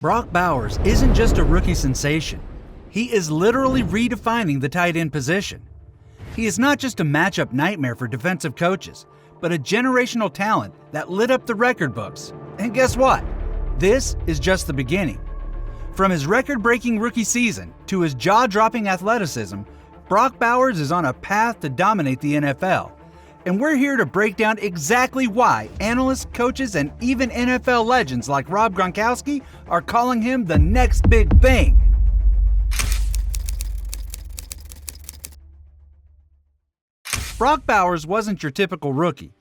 Brock Bowers isn't just a rookie sensation. He is literally redefining the tight end position. He is not just a matchup nightmare for defensive coaches, but a generational talent that lit up the record books. And guess what? This is just the beginning. From his record-breaking rookie season to his jaw-dropping athleticism, Brock Bowers is on a path to dominate the NFL. And we're here to break down exactly why analysts, coaches, and even NFL legends like Rob Gronkowski are calling him the next big thing. Brock Bowers wasn't your typical rookie.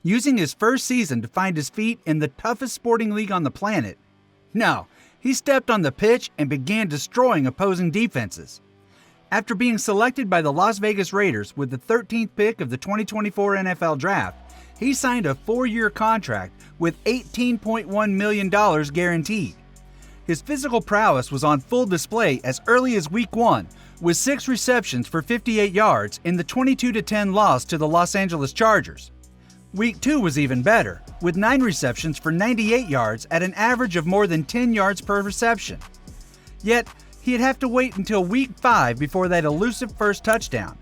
Using his first season to find his feet in the toughest sporting league on the planet. No, he stepped on the pitch and began destroying opposing defenses. After being selected by the Las Vegas Raiders with the 13th pick of the 2024 NFL Draft, he signed a 4-year contract with $18.1 million guaranteed. His physical prowess was on full display as early as Week 1, with 6 receptions for 58 yards in the 22-10 loss to the Los Angeles Chargers. Week 2 was even better, with 9 receptions for 98 yards at an average of more than 10 yards per reception. Yet, he'd have to wait until Week 5 before that elusive first touchdown,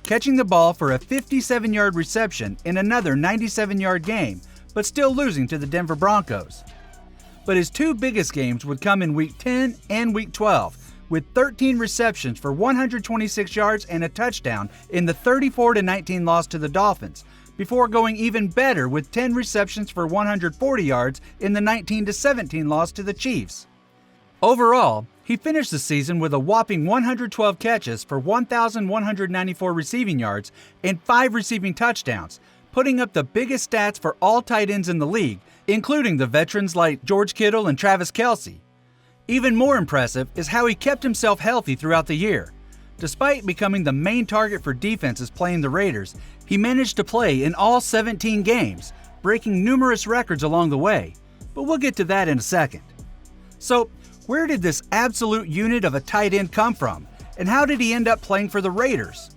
catching the ball for a 57-yard reception in another 97-yard game, but still losing to the Denver Broncos. But his 2 biggest games would come in Week 10 and Week 12, with 13 receptions for 126 yards and a touchdown in the 34-19 loss to the Dolphins, before going even better with 10 receptions for 140 yards in the 19-17 loss to the Chiefs. Overall, he finished the season with a whopping 112 catches for 1,194 receiving yards and 5 receiving touchdowns, putting up the biggest stats for all tight ends in the league, including the veterans like George Kittle and Travis Kelce. Even more impressive is how he kept himself healthy throughout the year. Despite becoming the main target for defenses playing the Raiders, he managed to play in all 17 games, breaking numerous records along the way, but we'll get to that in a second. So, where did this absolute unit of a tight end come from, and how did he end up playing for the Raiders?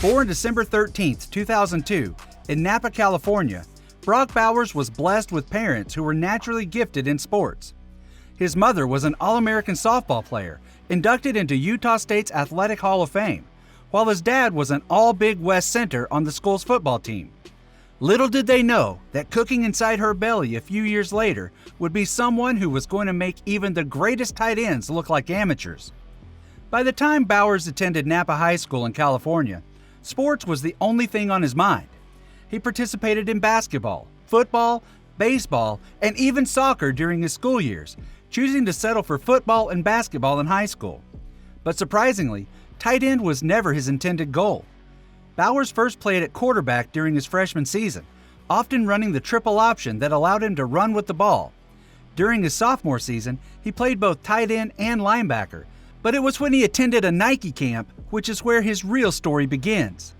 Born December 13, 2002, in Napa, California, Brock Bowers was blessed with parents who were naturally gifted in sports. His mother was an All-American softball player, inducted into Utah State's Athletic Hall of Fame, while his dad was an All-Big West center on the school's football team. Little did they know that cooking inside her belly a few years later would be someone who was going to make even the greatest tight ends look like amateurs. By the time Bowers attended Napa High School in California, sports was the only thing on his mind. He participated in basketball, football, baseball, and even soccer during his school years, choosing to settle for football and basketball in high school. But surprisingly, tight end was never his intended goal. Bowers first played at quarterback during his freshman season, often running the triple option that allowed him to run with the ball. During his sophomore season, he played both tight end and linebacker, but it was when he attended a Nike camp, which is where his real story begins.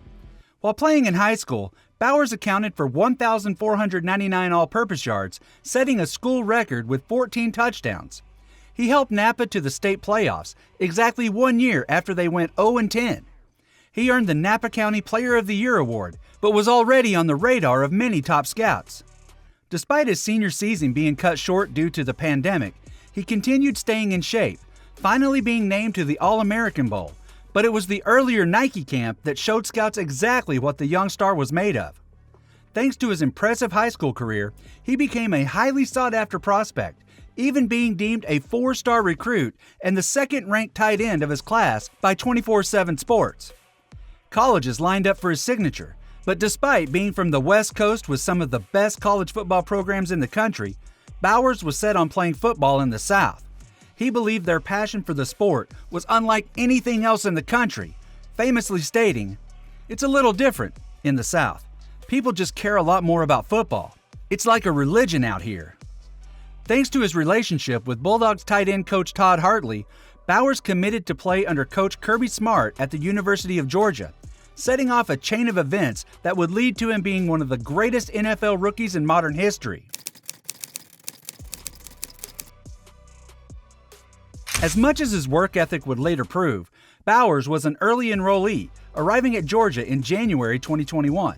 While playing in high school, Bowers accounted for 1,499 all-purpose yards, setting a school record with 14 touchdowns. He helped Napa to the state playoffs, exactly 1 year after they went 0-10. He earned the Napa County Player of the Year award, but was already on the radar of many top scouts. Despite his senior season being cut short due to the pandemic, he continued staying in shape, finally being named to the All-American Bowl, but it was the earlier Nike camp that showed scouts exactly what the young star was made of. Thanks to his impressive high school career, he became a highly sought-after prospect, even being deemed a 4-star recruit and the second-ranked tight end of his class by 24/7 Sports. Colleges lined up for his signature, but despite being from the West Coast with some of the best college football programs in the country, Bowers was set on playing football in the South. He believed their passion for the sport was unlike anything else in the country, famously stating, "It's a little different in the South. People just care a lot more about football. It's like a religion out here." Thanks to his relationship with Bulldogs tight end coach Todd Hartley, Bowers committed to play under coach Kirby Smart at the University of Georgia, setting off a chain of events that would lead to him being one of the greatest NFL rookies in modern history. As much as his work ethic would later prove, Bowers was an early enrollee, arriving at Georgia in January 2021.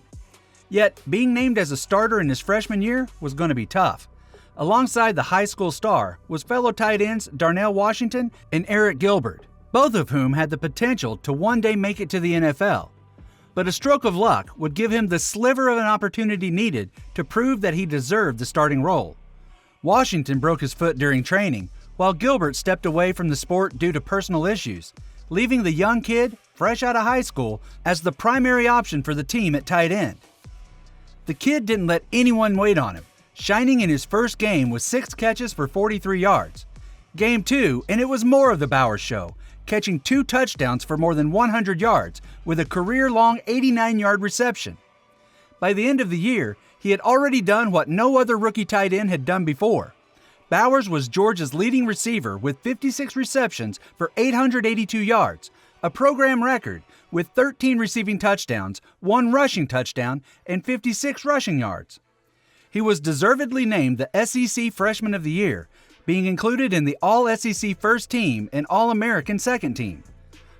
Yet, being named as a starter in his freshman year was going to be tough. Alongside the high school star was fellow tight ends Darnell Washington and Eric Gilbert, both of whom had the potential to one day make it to the NFL. But a stroke of luck would give him the sliver of an opportunity needed to prove that he deserved the starting role. Washington broke his foot during training, while Gilbert stepped away from the sport due to personal issues, leaving the young kid, fresh out of high school, as the primary option for the team at tight end. The kid didn't let anyone wait on him, shining in his first game with 6 catches for 43 yards. Game 2, and it was more of the Bowers show, catching 2 touchdowns for more than 100 yards with a career-long 89-yard reception. By the end of the year, he had already done what no other rookie tight end had done before. Bowers was Georgia's leading receiver with 56 receptions for 882 yards, a program record with 13 receiving touchdowns, 1 rushing touchdown, and 56 rushing yards. He was deservedly named the SEC Freshman of the Year, being included in the All-SEC First Team and All-American Second Team.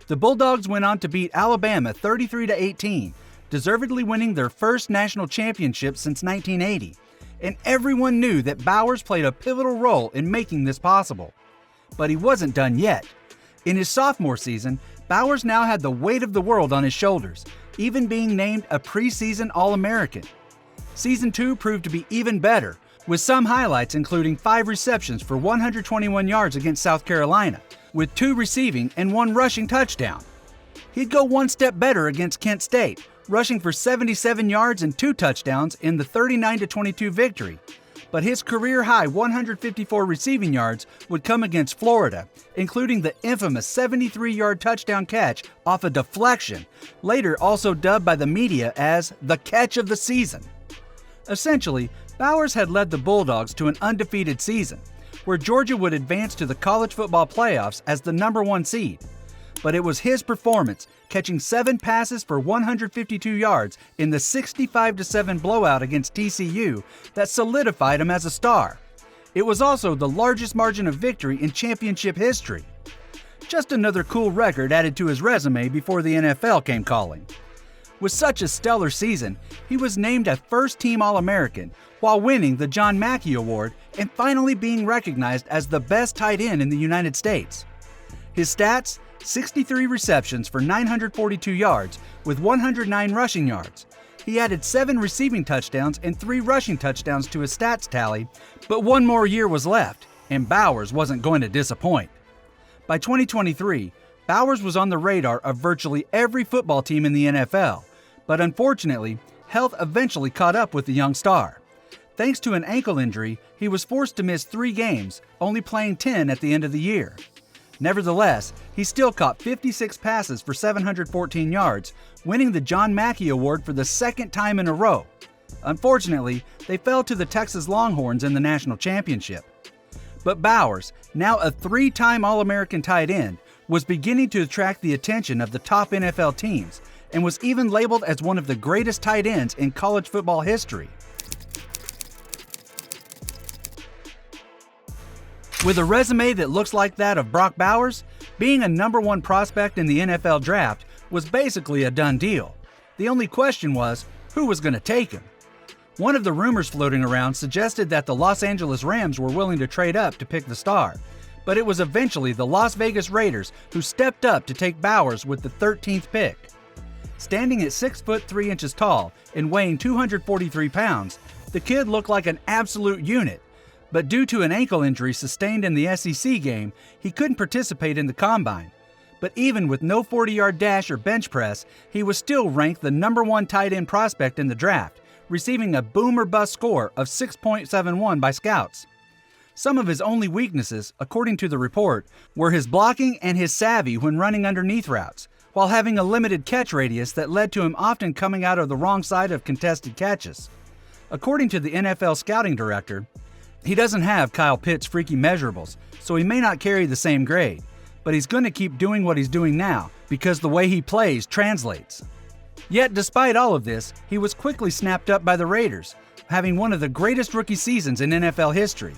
The Bulldogs went on to beat Alabama 33-18, deservedly winning their first national championship since 1980, and everyone knew that Bowers played a pivotal role in making this possible. But he wasn't done yet. In his sophomore season, Bowers now had the weight of the world on his shoulders, even being named a preseason All-American. Season 2 proved to be even better, with some highlights including 5 receptions for 121 yards against South Carolina, with 2 receiving and 1 rushing touchdown. He'd go one step better against Kent State, rushing for 77 yards and 2 touchdowns in the 39-22 victory. But his career-high 154 receiving yards would come against Florida, including the infamous 73-yard touchdown catch off a deflection, later also dubbed by the media as the catch of the season. Essentially, Bowers had led the Bulldogs to an undefeated season, where Georgia would advance to the college football playoffs as the number 1 seed. But it was his performance, catching 7 passes for 152 yards in the 65-7 blowout against TCU, that solidified him as a star. It was also the largest margin of victory in championship history. Just another cool record added to his resume before the NFL came calling. With such a stellar season, he was named a first-team All-American while winning the John Mackey Award and finally being recognized as the best tight end in the United States. His stats: 63 receptions for 942 yards with 109 rushing yards. He added 7 receiving touchdowns and 3 rushing touchdowns to his stats tally, but 1 more year was left, and Bowers wasn't going to disappoint. By 2023, Bowers was on the radar of virtually every football team in the NFL, but unfortunately, health eventually caught up with the young star. Thanks to an ankle injury, he was forced to miss 3 games, only playing 10 at the end of the year. Nevertheless, he still caught 56 passes for 714 yards, winning the John Mackey Award for the 2nd time in a row. Unfortunately, they fell to the Texas Longhorns in the national championship. But Bowers, now a 3-time All-American tight end, was beginning to attract the attention of the top NFL teams and was even labeled as one of the greatest tight ends in college football history. With a resume that looks like that of Brock Bowers, being a number 1 prospect in the NFL draft was basically a done deal. The only question was, who was going to take him? One of the rumors floating around suggested that the Los Angeles Rams were willing to trade up to pick the star, but it was eventually the Las Vegas Raiders who stepped up to take Bowers with the 13th pick. Standing at 6 foot 3 inches tall and weighing 243 pounds, the kid looked like an absolute unit. But due to an ankle injury sustained in the SEC game, he couldn't participate in the combine. But even with no 40-yard dash or bench press, he was still ranked the number 1 tight end prospect in the draft, receiving a boom or bust score of 6.71 by scouts. Some of his only weaknesses, according to the report, were his blocking and his savvy when running underneath routes, while having a limited catch radius that led to him often coming out of the wrong side of contested catches. According to the NFL scouting director, he doesn't have Kyle Pitts' freaky measurables, so he may not carry the same grade, but he's going to keep doing what he's doing now because the way he plays translates. Yet despite all of this, he was quickly snapped up by the Raiders, having one of the greatest rookie seasons in NFL history.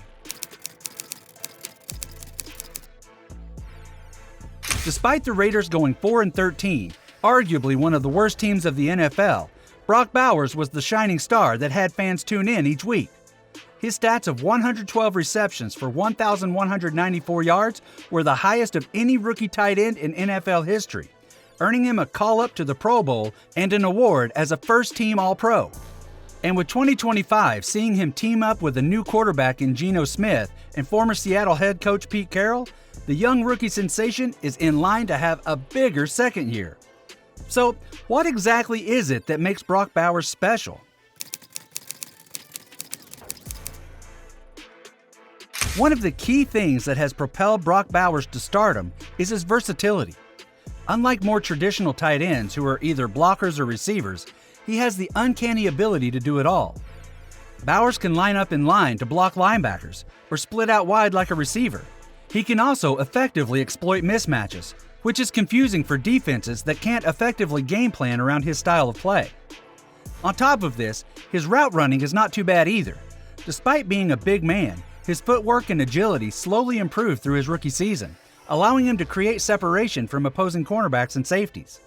Despite the Raiders going 4-13, arguably one of the worst teams of the NFL, Brock Bowers was the shining star that had fans tune in each week. His stats of 112 receptions for 1,194 yards were the highest of any rookie tight end in NFL history, earning him a call-up to the Pro Bowl and an award as a first-team All-Pro. And with 2025 seeing him team up with a new quarterback in Geno Smith and former Seattle head coach Pete Carroll, the young rookie sensation is in line to have a bigger second year. So, what exactly is it that makes Brock Bowers special? One of the key things that has propelled Brock Bowers to stardom is his versatility. Unlike more traditional tight ends who are either blockers or receivers, he has the uncanny ability to do it all. Bowers can line up in line to block linebackers or split out wide like a receiver. He can also effectively exploit mismatches, which is confusing for defenses that can't effectively game plan around his style of play. On top of this, his route running is not too bad either. Despite being a big man, his footwork and agility slowly improved through his rookie season, allowing him to create separation from opposing cornerbacks and safeties.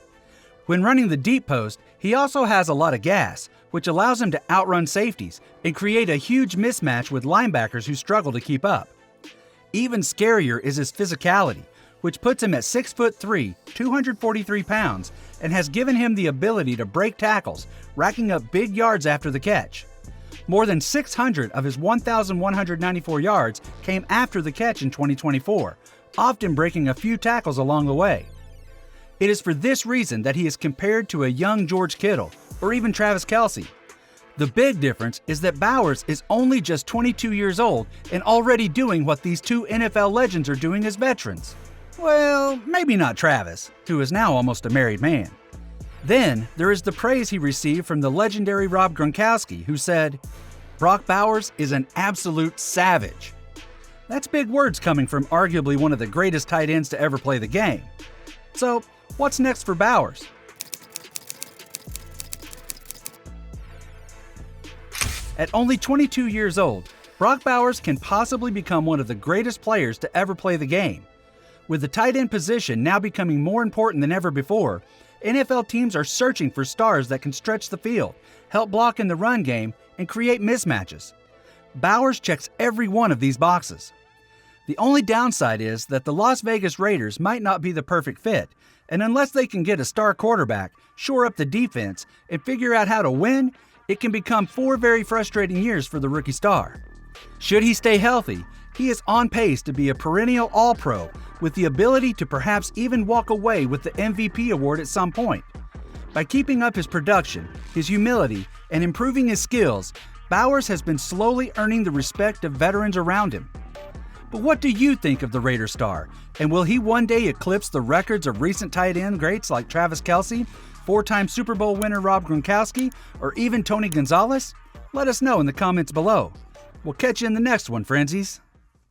When running the deep post, he also has a lot of gas, which allows him to outrun safeties and create a huge mismatch with linebackers who struggle to keep up. Even scarier is his physicality, which puts him at 6'3", 243 pounds, and has given him the ability to break tackles, racking up big yards after the catch. More than 600 of his 1,194 yards came after the catch in 2024, often breaking a few tackles along the way. It is for this reason that he is compared to a young George Kittle or even Travis Kelce. The big difference is that Bowers is only just 22 years old and already doing what these two NFL legends are doing as veterans. Well, maybe not Travis, who is now almost a married man. Then, there is the praise he received from the legendary Rob Gronkowski, who said, "Brock Bowers is an absolute savage." That's big words coming from arguably one of the greatest tight ends to ever play the game. So, what's next for Bowers? At only 22 years old, Brock Bowers can possibly become one of the greatest players to ever play the game. With the tight end position now becoming more important than ever before, NFL teams are searching for stars that can stretch the field, help block in the run game, and create mismatches. Bowers checks every one of these boxes. The only downside is that the Las Vegas Raiders might not be the perfect fit, and unless they can get a star quarterback, shore up the defense, and figure out how to win, it can become 4 very frustrating years for the rookie star. Should he stay healthy, he is on pace to be a perennial All-Pro with the ability to perhaps even walk away with the MVP award at some point. By keeping up his production, his humility, and improving his skills, Bowers has been slowly earning the respect of veterans around him. But what do you think of the Raider star? And will he one day eclipse the records of recent tight end greats like Travis Kelce, 4-time Super Bowl winner Rob Gronkowski, or even Tony Gonzalez? Let us know in the comments below. We'll catch you in the next one, friendsies.